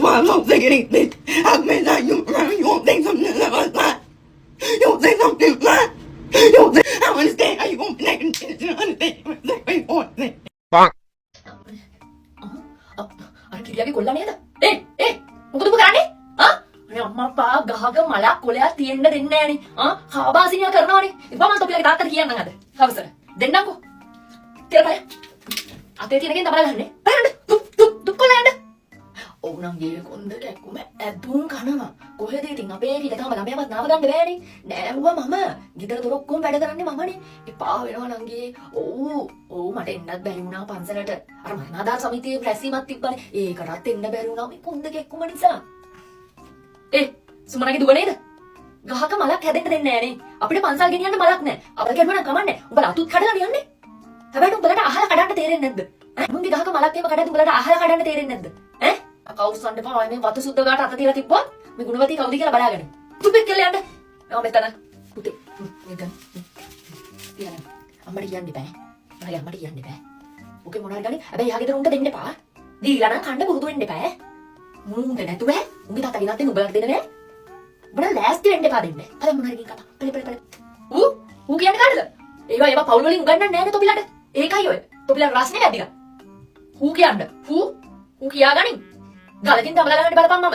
why I'm so sick of these bitches. How many times you won't think something like that? You won't say something like that. You won't say, I don't understand how you won't connect and you don't understand how you want to say. අර කිරියාගේ කොල්ලා නේද? මොකද ඔබ කරන්නේ? අනේ අම්මා අප්පා ගහක මලක් කොලයක් තියෙන්න දෙන්නේ නෑනේ. කාබාසිනියා කරනවානේ. ඉතින් මම තොපිලගේ තාත්තට කියන්නම් අද. හවසට. දෙන්නම්කෝ. කියලා බලන්න. අතේ තියෙනකෙන් තමයි ගහන්නේ. බලන්න. දුක් කොල්ලා යන්න. ඔව් නම් ගේ කොන්ද කැක්කුම ඇදුම් කනවා. කොහෙද ඉතින් අපේ ඊට තාම ළමයාවත් නාව ගන්න බෑනේ. නෑවුවා මම. ගෙදර දොර ඔක්කොම වැඩ කරන්නේ මමනේ. එපා වෙනවා නංගී. ඔව් මට එන්නත් බැරි වුණා පන්සලට. අර මරණාදාර සමිතියේ රැස්වීමක් තිබ්බනේ. ඒකටත් එන්න බැරි වුණා මේ කොන්ද කැක්කුම නිසා. සුමනගේ දුව නේද? ගහක මලක් හැදෙන්න දෙන්නේ නෑනේ. අපිට පන්සල් ගෙනියන්න මලක් නෑ. අපිට කැඩුවා නම් කමන්නේ. උඹලා අතුත් කඩලා නියන්නේ. හැබැයි උඹලට අහල කඩන්න තේරෙන්නේ නැද්ද? මුන්ගේ ගහක මලක් එහෙම කඩද්දි උඹලට අහල කඩන්න තේරෙන්නේ නැද්ද? කවුස්සන්න එපා. මේ වතු සුද්ධ ගාට අත තියලා තිබ්බොත් මේ ගුණවතී කවුද කියලා බලාගන්න. තුපෙක් කියලා යන්න. මම මෙතන. පුතේ. මේක. තියන්න. අම්මට කියන්න බෑ. මගේ අම්මට කියන්න බෑ. ඔකේ මොනවද ගන්නේ? හැබැයි යාගෙදර උන්ට දෙන්න එපා. දීලා නම් කන්න පුරුදු වෙන්න එපා. මුන්ට නැතුව උන්ගේ තාත්තා ගෙනත් දෙන්න උඹලට දෙන්න නෑ. උඹලා ලෑස්ති වෙන්න එපා දෙන්න. අර මොනවද කියන කතා. පෙළ. ඌ කියන්නේ කාටද? ඒවා පවුල් වලින් උගන්නන්නේ නෑනේ තොපිලට. ඒකයි ඔය. තොපිලට රස්නේ නැද්දික. ඌ කියන්න. ඌ කියාගනින්. ගලකින් තමලා ගන්න බලපන් මම.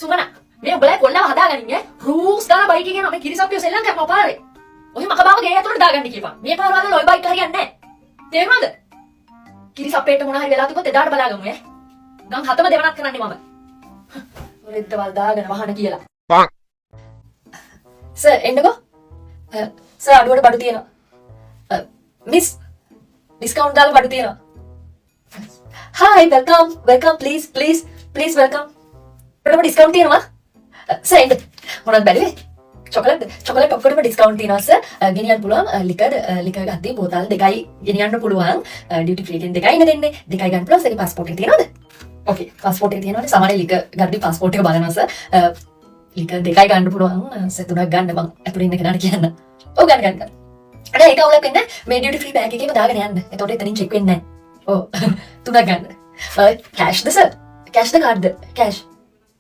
සුමන මේ උඹලා කොල්ලව හදාගනින් ඈ. රූස් දාලා බයික් එකේ යනවා මේ කිරිසප්පිය සෙල්ලම් කරනවා පාරේ. ඔය මකබාව ගේ ඇතුළට දාගන්න කියපන්. මේ පාරවල ඔය බයික් හරියන්නේ නැහැ. තේරුණාද? කිරිසප්පේට මොන හරි වෙලා තිබ්බොත් එදාට බලාගමු ඈ. ගම් හතම දෙවනක් කරන්නේ මම. රෙද්දවල් දාගෙන වහන කියලා. සර් එන්නකෝ. සර් අඩුවට බඩු තියෙනවා. මිස් ඩිස්කවුන්ට් දාලා බඩු තියෙනවා. Hi, welcome, please, welcome. ඔක්කොටම ඩිස්කවුන්ට් තියෙනවා. සර් එන්න. මොනවද බැලුවේ? චොකලට් ඔක්කොටම ඩිස්කවුන්ට් තියෙනවා සර්. ගෙනියන්න පුළුවන් ලිකර් ගත්තී බෝතල් දෙකයි ගෙනියන්න පුළුවන්. ඩියුටි ෆ්‍රී එකෙන් දෙකයි නේ දෙන්නේ. දෙකයි ගන්න පුළුවන්. සර් පාස්පෝර්ට් එක තියෙනවද? ඕකේ පාස්පෝර්ට් එක තියෙනවනේ. සමහර ලිකර් ගත්තී පාස්පෝර්ට් එක බලනවා සර්. ලිකර් දෙකයි ගන්න පුළුවන්. සර් තුනක් ගන්න මං අතුරින් ඉන්න කෙනාට කියන්න. ඔව් ගන්න. අනේ ඒක අවුලක් වෙන්නේ නැහැ. මේ ඩියුටි ෆ්‍රී බෑග් එකේම දාගෙන යන්න. එතකොට එතනින් චෙක් වෙන්නේ නැහැ. Oh, තුනක් ගන්න. කෑෂ්ද සර්? කෑෂ්ද කාඩ්ද? කෑෂ්.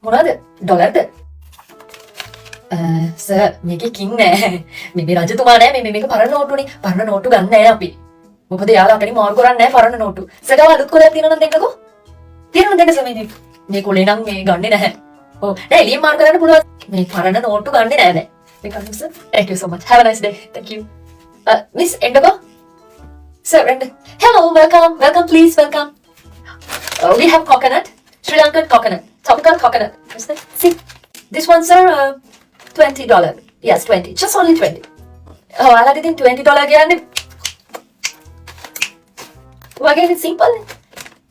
මොනවද? ඩොලර්ද? සර් මේකේ කින් නෑ. මේ රජතුමා නෑ. මේක පරණ නෝට්ටුනේ. පරණ නෝට්ටු ගන්න නෑ අපි. මොකද යාළුවා අතනින් මාරු කරන්නේ නෑ පරණ නෝට්ටු. සර් අලුත් කොලයක් තියෙනවා නම් දෙන්නකෝ. තියෙනවා දෙන්න සර් මේ කොලේ නම් මේ ගන්නෙ නැහැ. ඔව්. නෑ එළියෙන් මාරු කරන්න පුළුවන්. මේ පරණ නෝට්ටු ගන්නෙ නෑ දැන්. මේ ගන්න sir. Thank you so much. Have a nice day. Thank you. Miss එන්නකෝ. Sir, hello, welcome, please, welcome. We have coconut, Sri Lankan coconut, tropical coconut. What's that? See, this one, sir, $20. Yes, 20, just only 20. Oh, I like it in $20 again. Again, it's simple.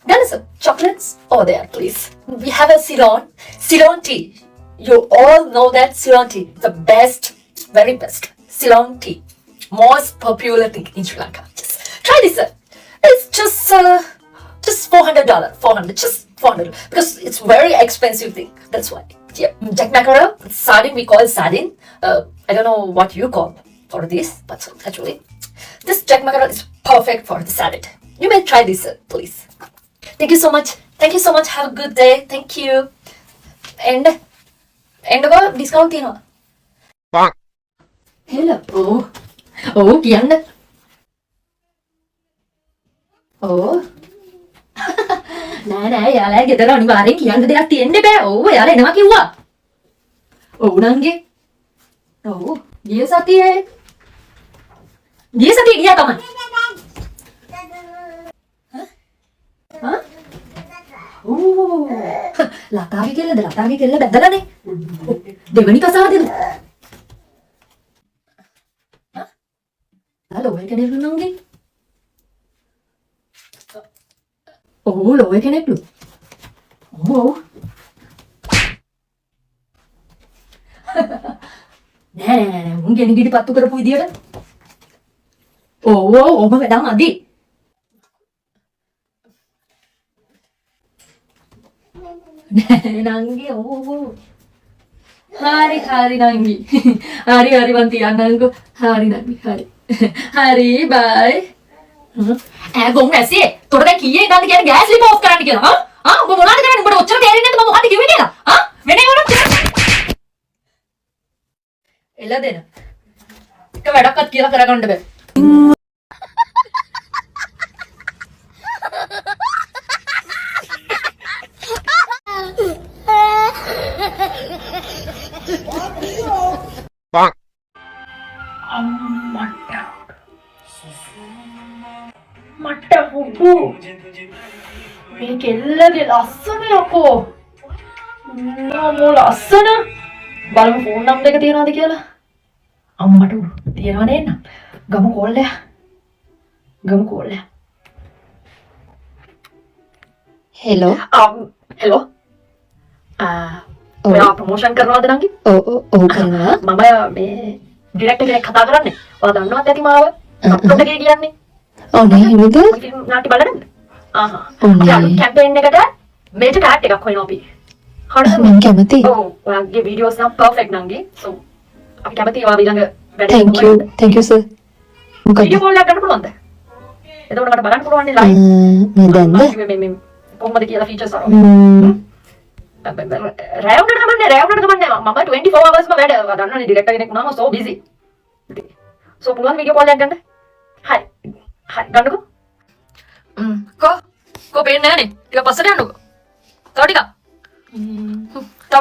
Done, sir. Chocolates over there, please. We have a Ceylon tea. You all know that Ceylon tea, the best, very best Ceylon tea, most popular thing in Sri Lanka. Try this, sir. It's just $400. Just $400 because it's very expensive thing. That's why. Yeah, jack mackerel, sardine. We call it sardine. I don't know what you call for this, but actually, this jack mackerel is perfect for the salad. You may try this, sir, please. Thank you so much. Have a good day. Thank you. And discount තියෙනවා. Hello. Oh, කියන්න. ඕ නෑ යාලා ගෙදර අනිවාර්යෙන් කියන්න දෙයක් තියෙන්න බෑ. ඔව් යාලා එනවා කිව්වා. ඔව් නංගේ. ඔව් ගිය සතියේ ගියා තමයි. ඕ ලතාගේ කෙල්ල බැදලානේ. දෙවනි කසාදෙද? හලෝ ඔය කෙනෙක් නංගේ. Oh, lower කෙනෙක්ලු. Oh. නෑ උන් ගෙනගිඩි පත්තු කරපු විදියට. ඔබ වැඩම අදි. නෑ නංගි හරි නංගි. හරි වන් තියන්නම්කෝ. හරි නංගි හරි බයි. ගොන් ඇසේ තොට දැන් කීයේ ඉඳන්ද කියන්නේ ගෑස් ලිප් ඔෆ් කරන්න කියලා. ඔබ මොනවද කරන්නේ? උඹට ඔච්චර තේරෙන්නේ නැද්ද මම මොකක්ද එළ දෙන. එක වැඩක්වත් කියලා කරගන්න බෑ. මට හුබු මේ කෙල්ලගේ ලස්සන යකෝ නෝ ලස්සන බලමු ෆෝන් නම්බර් එක තියනවද කියලා අම්මට තියනවා නේද ගමු කෝල්ලයක් හෙලෝ හෙලෝ ඔයා ප්‍රොමෝෂන් කරනවද නංගි ඔව් කරනවා මම මේ ඩිරෙක්ටර් කෙනෙක් කතා කරන්නේ ඔයා දන්නවද ඇති මාව අප්ලෝඩ් එකේ කියන්නේ ඕනේ එහෙමද නාටි බලන්නද ඕනේ කැම්පේන් එකට මේජර් කාඩ් එකක් හොයනවා අපි හරිද මම කැමතියි ඔව් ඔයාගේ වීඩියෝස් නම් පර්ෆෙක්ට් නංගි සෝ අපි කැමතියි ඔයා ඊළඟ thank you sir මොකද වීඩියෝ කෝල් එකක් ගන්න පුළුවන්ද එතකොට මට බලන්න පුළුවන් නේ ලයිව් මේ කොහොමද කියලා ෆීචර්ස් අරන් රැවුනට කමන්නේ මම 24 hours ම වැඩ දන්නවනේ ඩිරෙක්ටර් කෙනෙක් වුණාම so busy so පුළුවන් වීඩියෝ කෝල් එකක් ගන්න හරි ගන්නකෝ කෝ පේන්නේ නැහනේ ටික පස්සට යන්නකෝ තව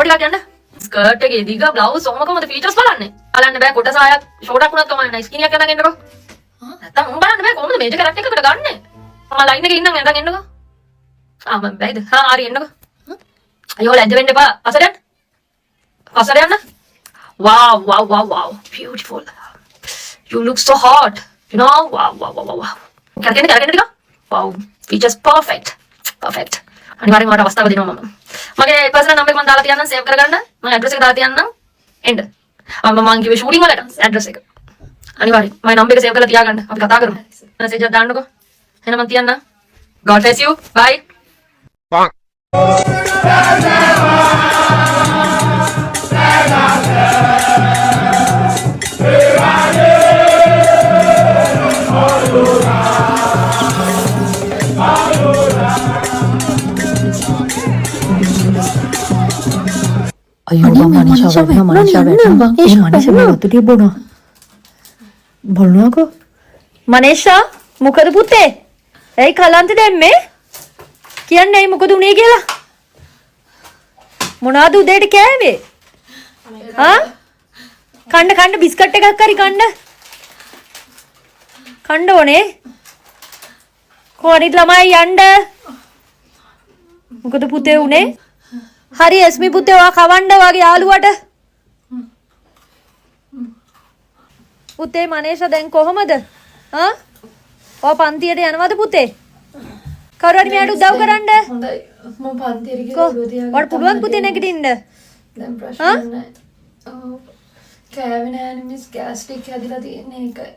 ටිකක් යන්න ස්කර්ට් එකේ දිග බ්ලවුස් කොහොමද ෆීචර්ස් බලන්න බෑ කොටස ආයක් ෂෝටක් වුණත් කමන්නේ ස්කින් එකක් යනගෙන එන්නකෝ නැත්තම් උඹ බලන්න බෑ කොහොමද මේජර් කරක්ට් එකකට ගන්නෙ මම ලයින් එකේ ඉන්නම් නැතන් එන්නකෝ මම බෑද හරි එන්නකෝ අයියෝ ලැජ්ජ වෙන්න එපා පස්සට යන්න wow beautiful you look so hot you know wow කරගෙන ටික wow features perfect අනිවාර්යෙන්ම මට අවස්ථාවක් දෙනවා මම මගේ පර්සනල් නම්බර් එක මම දාලා තියන්නම් සේව් කරගන්න මම ඇඩ්‍රස් එක දාලා තියන්නම් එන්න මම කිව්වේ ෂූටින් වලට ඇඩ්‍රස් එක අනිවාර්යෙන් මගේ නම්බර් එක සේව් කරලා තියාගන්න අපි කතා කරමු මෙසේජ් එකක් දාන්නකෝ එහෙනම් මම තියන්නම් god bless you bye අයියෝ මනීෂා වැටෙනවා ඒ මනීෂා මේ වතුටිය බොනවා බලනකො මනේෂා මොකද පුතේ ඇයි කලන්ත දැම්මේ කියන්නේ ඇයි මොකද උනේ කියලා මොනවද උදේට කෑවේ කන්න බිස්කට් එකක් හරි කන්න ඕනේ කොහොනිත් ළමයි යන්න මොකද පුතේ උනේ හරි එස්මි පුතේ ඔයා කවන්න වගේ යාළුවට පුතේ මනේෂා දැන් කොහමද ඔයා පන්තියට යනවද පුතේ කවුරු හරි මෙයාට උදව් කරන්න හොඳයි මම පන්තියට ගිහලා ඔළුව තියාගන්න ඔයාට පුළුවන් පුතේ නැගිටින්න දැන් ප්‍රශ්න නැහැ ඔව් කෑවේ නෑනේ මිස් ගෑස්ට්‍රික් හැදිලා තියෙන්නේ ඒකයි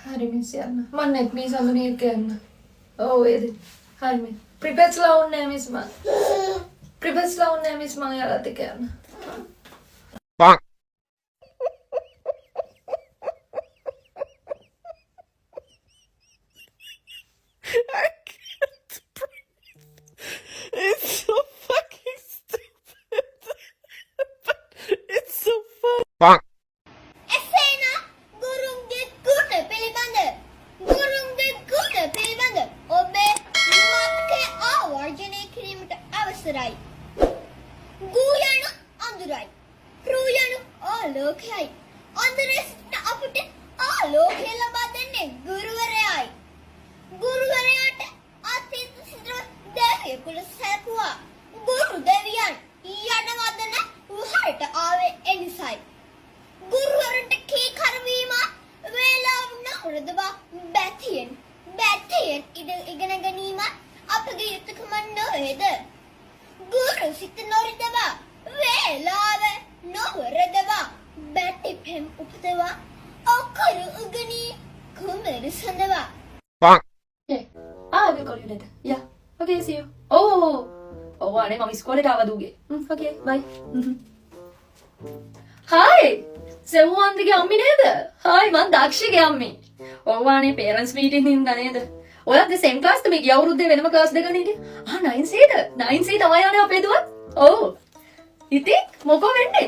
හරි මිස් යන්න මම නෙත් මිස් අඳුනේ කියන්න ඔව් ඒද හරි මිස් ප්‍රිපෙස්ලා ඕනේ මිස් මම යාලත් එක්ක යන්න It's so fucking stupid. But it's so fun. එසේන ගුරුන්ගේ ගුණ පිළිබඳ ඔබේ මතකය ආවර්ජනය කිරීමට අවසරයි. ගූ යනු අඳුරයි. රූ යනු ආලෝකයයි. අඳුරේ සිටින අපට ආලෝකය ලබා දෙන්නේ ගුරුවරයායි. ගුරුවරයාට අතීත සිදුව දෙවියෙකුට සැපුවා. ගුරු දෙවියන් යනවදන උහරට ආවේ එනිසයි. ගුරුවරට කී කරවීම වේලාව නොරදවා බැතියෙන් ඉගෙන ගැනීම අපගේ යුතුකම නොවේද? ගුරු සිත නොරදවා වේලාව නොරදවා බැටි පෙම් උපදවා අකුරු උගනී කුමරු සඳවා I will call you later. Yeah. Okay, see you. Oh, අනේ මම ඉස්කෝලේට ආවා දුගේ. Okay, bye. Hi. සෙව්වන්දිගේ අම්මි නේද? Hi, මං දාක්ෂිගේ අම්මි. ඔව්වානේ parents meeting හින්දා නේද? ඔයාත් the same class මේ ගිය අවුරුද්දේ වෙනම class දෙකක් නේද? 9C තමයි යන්නේ අපේ දුවත්. ඔව්. ඉතින් මොකෝ වෙන්නේ?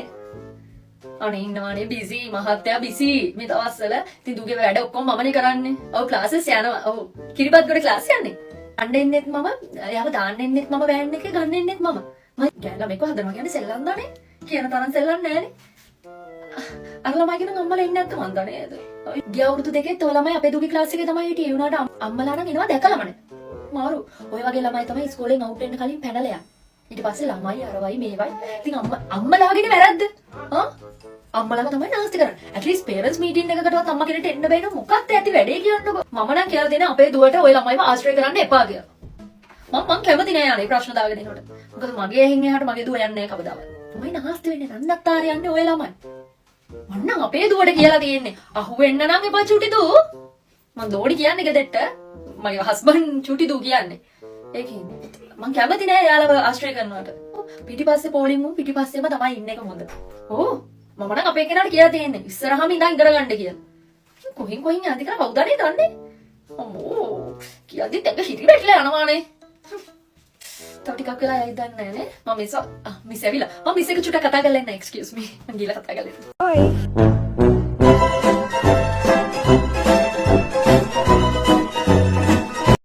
අනේ ඉන්නවානේ බිසි මහත්තයා බිසි මේ දවස්වල ඉතින් දුගේ වැඩ ඔක්කොම මමනේ කරන්නේ. ඔව් ක්ලාසස් යනවා. ඔව් කිරිබත් ගොඩ ක්ලාස් යන්නේ. අන්න එන්නෙත් මම එයාව දාන්න එන්නෙත් මම වෑන් එකේ ගන්න එන්නෙත් මම. මම ගෑලා මේක හදනවා කියන්නේ සෙල්ලම් දානේ. කියන තරම් සෙල්ලම් නෑනේ. අර ළමයි කියන අම්මලා එන්නේ නැත්නම් මන් දන්නේ නේද? ගිය අවුරුදු දෙකෙත් ඔය ළමයි අපේ දුගේ ක්ලාස් එකේ තමයි හිටියේ. ඒ වුණාට අම්මලා නම් එනවා දැකලාම නේ. මාරු. ඔය වගේ ළමයි තමයි ඉස්කෝලෙන් අවුට් වෙන්න කලින් පැනලා යන්නේ. ඊට පස්සේ ළමයි අරවයි මේවයි. ඉතින් අම්මලාගේ වැරද්ද. අම්මලාම තමයි නාස්ති කරන්නේ. at least parents meeting එකකටවත් අම්මා කෙනෙක්ට එන්න බෑ නෝ මොකක්ද ඇති වැඩේ කියන්නකො. මම නම් කියලා දෙන අපේ දුවට ওই ළමයිව ආශ්‍රය කරන්න එපා කියලා. මම කැමති නෑ යන්නේ ප්‍රශ්න දාගෙන එනකොට. මොකද මගේ ඇහින් එහාට මගේ දුව යන්නේ නෑ කවදාවත්. මමයි නාස්ති වෙන්නේ නන්නත්තාර යන්නේ ওই ළමයි. මන්නම් අපේ දුවට කියලා තියෙන්නේ. අහුවෙන්න නම් එපා චුටි දූ. මං දෝඩි කියන්නේ ගෙදෙට්ට. මගේ හස්බන්ඩ් චුටි දූ කියන්නේ. ඒකේ මං කැමති නෑ යාළුව ආශ්‍රය කරනවට. පිටිපස්සේ පොලින් උන් පිටිපස්සේම තමයි ඉන්න එක හොඳ. ඕ මම නම් අපේ කෙනාට කියලා තියෙන්නේ ඉස්සරහම ඉඳන් ඉගෙන ගන්න කියලා. කොහින් යන්නේ කියලා කවුදනේ දන්නේ? අම්මෝ කියද්දිත් එක හිරි වැටලා යනවානේ. තව ටිකක් වෙලා යයි දන්නේ නැහැ නේ. මම මිස් ඇවිල්ලා. මම මිස් එක චුට්ටක් කතා කරලා ඉන්න excuse me. මං ගිහලා කතා කරලා ඉන්න. Oi.